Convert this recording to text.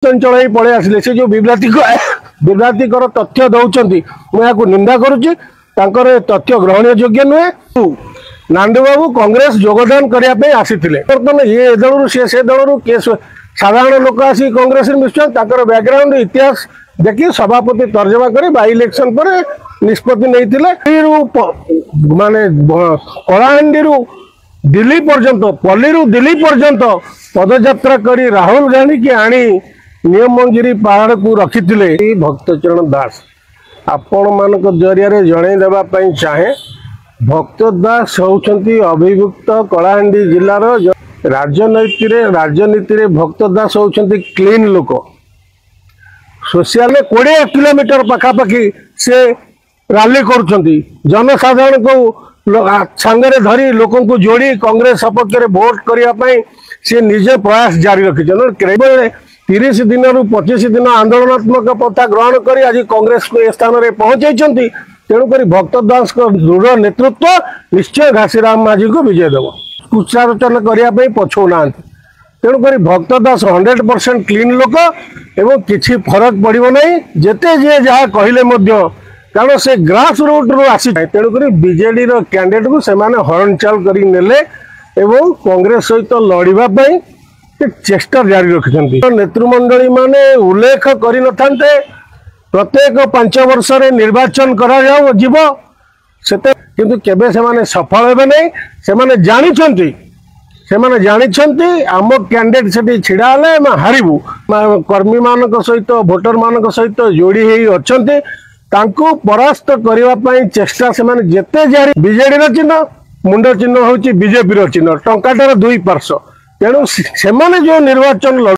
चंचल ही पड़े आसिले से जो विभ्रांतिकर तथ्य दौरान मुझे निंदा करुच्ची तथ्य ग्रहणीय योग्य नुहे। नांदू बाबू कांग्रेस योगदान करने आसी बर्तमान ये दल से दल किए साधारण लोक आसी कांग्रेस मिशुच्च बैकग्राउंड इतिहास देखी सभापति तर्जमा कर बाई इलेक्शन पर निष्पत्ति नहीं माने कलाहांडी दिल्ली पर्यंत पल्ली दिल्ली पर्यंत पदयात्रा करी राहुल गांधी की आनी नियमगिरी पहाड़ को रखी भक्तचरण दास आपण मान जरिया जन देवाई चाहे भक्त दास होती अभिभुक्त कलाहांडी जिलार राजनीति भक्त दास होती क्लीन लोक सोशल 20 किलोमीटर पखापाखि से रैली कर जनसाधारण को सांगे धरी लोक को जोड़ी कांग्रेस सपक्ष में भोट करने सी निजे प्रयास जारी रखी 30 दिन रु 25 दिन आंदोलनात्मक पथा ग्रहण कर आज कांग्रेस को ए स्थान में पहुंचाई तेणुक भक्त दास दृढ़ नेतृत्व निश्चय घासीराम माझी को विजय देव उच्चारोचन करने पछौना तेणुक भक्त दास 100% क्लीन लोक एवं किसी फरक पड़ो ना जिते जी जहाँ कहले कारण से ग्रास रूट रू आसी तेणुक बीजेडी कैंडिडेट को सेमाने हरणचाल कर कांग्रेस सहित लड़ाई चेष्टा जारी रखिंट नेतृमंडली माने उल्लेख कर प्रत्येक 5 वर्ष निर्वाचन कर सफल हे नहीं से जानी आम कैंडिडेट से छिड़ा हारू कर्मी मान सहित भोटर मान सहित जोड़ी अच्छा परास्त करने चेष्टा से जिते जारी बीजेडी चिन्ह मुंड चिन्ह हूँ बीजेपी चिन्ह टंकाटार 2 पार्श्व तेणु से जो निर्वाचन